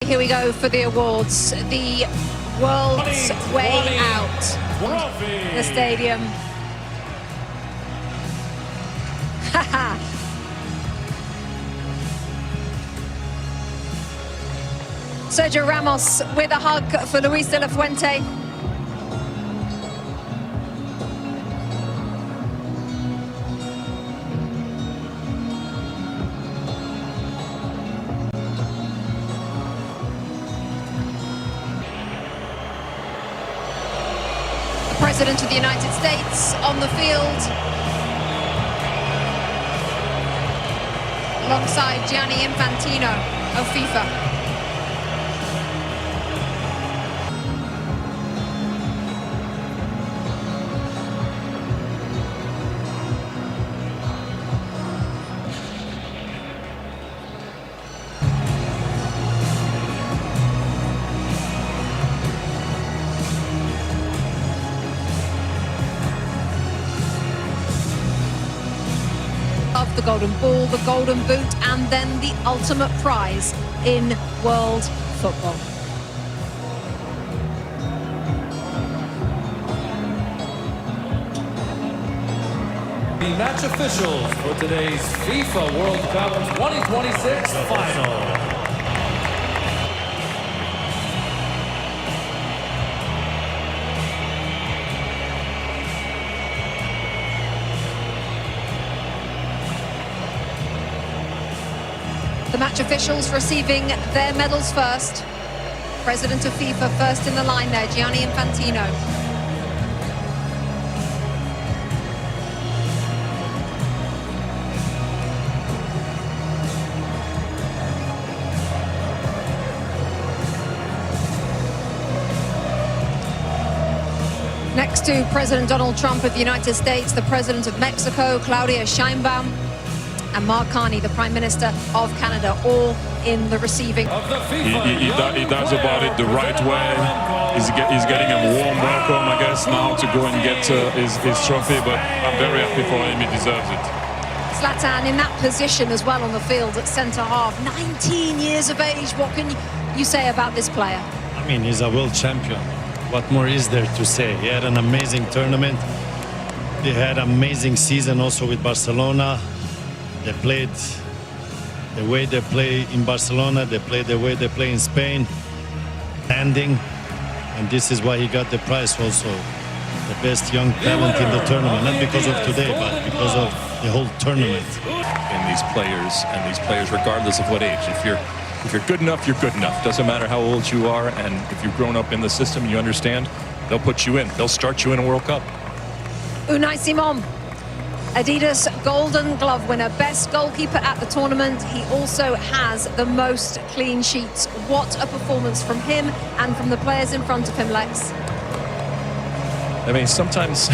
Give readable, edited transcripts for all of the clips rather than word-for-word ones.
Here we go for the awards. The world's way out. The stadium. Sergio Ramos with a hug for Luis de la Fuente. President of the United States on the field, alongside Gianni Infantino of FIFA. Of the golden ball, the golden boot, and then the ultimate prize in world football. The match officials for today's FIFA World Cup 2026 final. The match officials receiving their medals first. President of FIFA first in the line there, Gianni Infantino. Next to President Donald Trump of the United States, the President of Mexico, Claudia Sheinbaum, and Mark Carney, the Prime Minister of Canada, all in the receiving. He does about it the right way. He's getting a warm welcome, I guess, now to go and get his trophy, but I'm very happy for him. He deserves it. Zlatan in that position as well on the field at centre-half, 19 years of age. What can you say about this player? I mean, he's a world champion. What more is there to say? He had an amazing tournament. He had an amazing season also with Barcelona. They played the way they play in Barcelona. They play the way they play in Spain. Landing. And this is why he got the prize also. The best young talent in the tournament. Not because of today, but because of the whole tournament. In these players regardless of what age. If you're good enough, you're good enough. Doesn't matter how old you are, and if you've grown up in the system and you understand, they'll put you in. They'll start you in a World Cup. Unai Simon, Adidas Golden Glove winner, best goalkeeper at the tournament. He also has the most clean sheets. What a performance from him and from the players in front of him, Lex. I mean, sometimes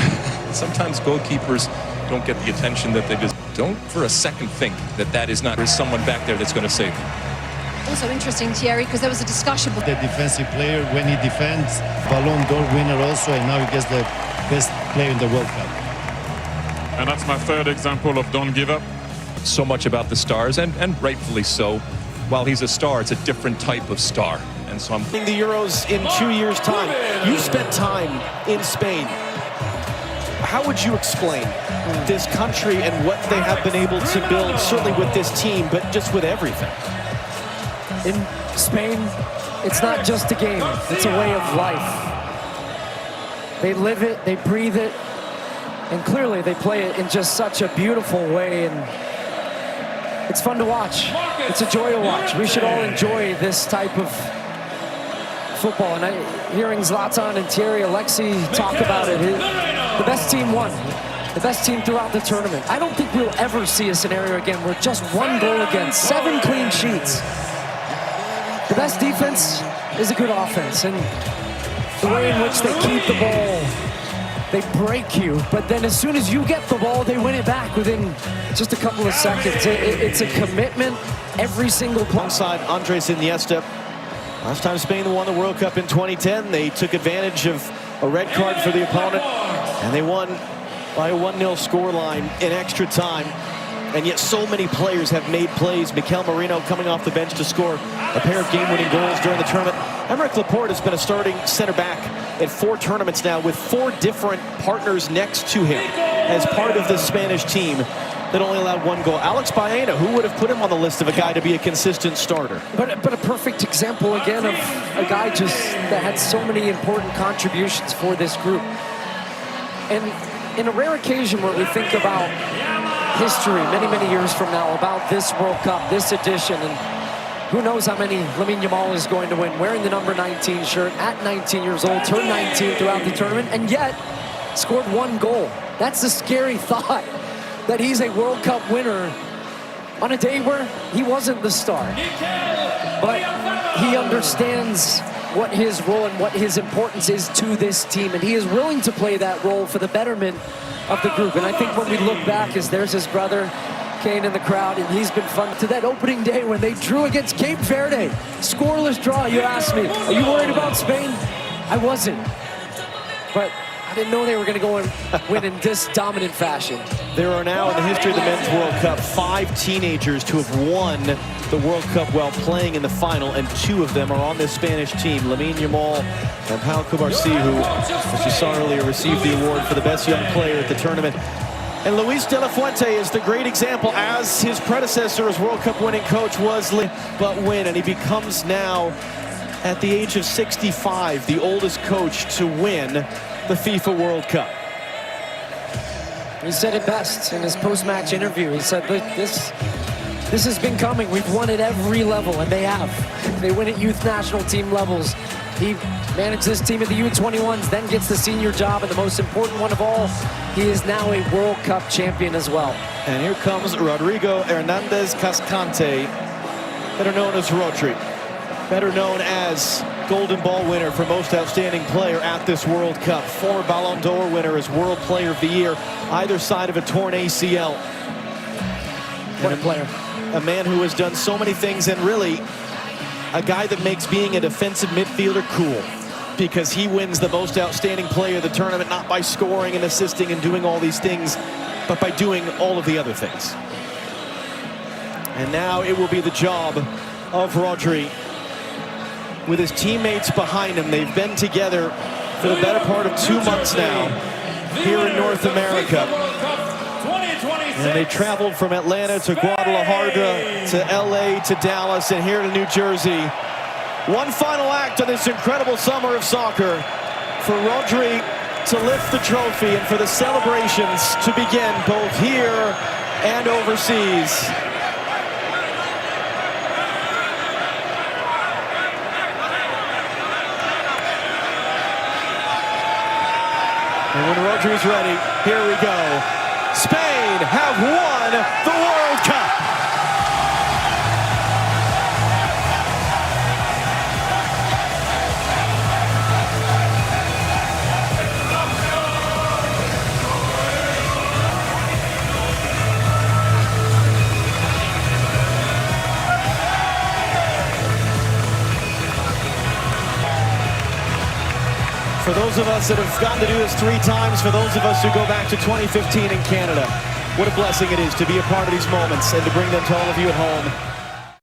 goalkeepers don't get the attention that they deserve. Don't for a second think that that is not, there's someone back there that's going to save them. Also interesting, Thierry, because there was a discussion. The defensive player, when he defends, Ballon d'Or winner also, and now he gets the best player in the World Cup. And that's my third example of don't give up. So much about the stars, and rightfully so. While he's a star, it's a different type of star. And so I'm the Euros in 2 years' time. You spent time in Spain. How would you explain this country and what they have been able to build, certainly with this team, but just with everything? In Spain, it's not just a game, it's a way of life. They live it, they breathe it, and clearly they play it in just such a beautiful way, and it's fun to watch. It's a joy to watch. We should all enjoy this type of football. And hearing Zlatan and Thierry Alexi talk about it, the best team won. The best team throughout the tournament. I don't think we'll ever see a scenario again where just one goal against, 7 clean sheets. The best defense is a good offense, and the way in which they keep the ball, they break you, but then as soon as you get the ball, they win it back within just a couple of seconds. It's a commitment every single play. Alongside Andres Iniesta, last time Spain won the World Cup in 2010, they took advantage of a red card for the opponent, and they won by a 1-0 scoreline in extra time. and yet so many players have made plays. Mikel Merino coming off the bench to score a pair of game-winning goals during the tournament. Aymeric Laporte has been a starting center back in 4 tournaments now, with 4 different partners next to him as part of the Spanish team that only allowed 1 goal. Alex Baena, who would have put him on the list of a guy to be a consistent starter? But a perfect example, again, of a guy just that had so many important contributions for this group. And in a rare occasion where we think about history many, many years from now, about this World Cup, this edition, and who knows how many Lamine Yamal is going to win, wearing the number 19 shirt at 19 years old, turned 19 throughout the tournament, and yet scored 1 goal. That's a scary thought, that he's a World Cup winner on a day where he wasn't the star. But he understands what his role and what his importance is to this team, and he is willing to play that role for the betterment of the group. And I think when we look back, as there's his brother Kane in the crowd, and he's been fun to that opening day when they drew against Cape Verde. Scoreless draw. You asked me, are you worried about Spain? I wasn't. But I didn't know they were going to go and win in this dominant fashion. There are now, in the history of the Men's World Cup, 5 teenagers to have won the World Cup while playing in the final, and 2 of them are on this Spanish team. Lamine Yamal and Pau Cubarsí, who, as you saw earlier, received the award for the best young player at the tournament. And Luis de la Fuente is the great example, as his predecessor as World Cup winning coach was but win, and he becomes now, at the age of 65, the oldest coach to win the FIFA World Cup. He said it best in his post-match interview. He said, this has been coming. We've won at every level, and they have. They win at youth national team levels. He managed this team at the U21s, then gets the senior job, and the most important one of all, he is now a World Cup champion as well. And here comes Rodrigo Hernandez Cascante, better known as Rodri, better known as Golden Ball winner for most outstanding player at this World Cup, former Ballon d'Or winner as World Player of the Year, either side of a torn ACL. What a player. A man who has done so many things, and really a guy that makes being a defensive midfielder cool, because he wins the most outstanding player of the tournament, not by scoring and assisting and doing all these things, but by doing all of the other things. And now it will be the job of Rodri, with his teammates behind him. They've been together for the better part of 2 months now here in North America. And they traveled from Atlanta to Guadalajara to LA to Dallas and here to New Jersey. One final act of this incredible summer of soccer for Rodri to lift the trophy and for the celebrations to begin both here and overseas. And when Rodri's ready, here we go. Spain have won the World Cup. For those of us that have gotten to do this 3 times, for those of us who go back to 2015 in Canada, what a blessing it is to be a part of these moments and to bring them to all of you at home.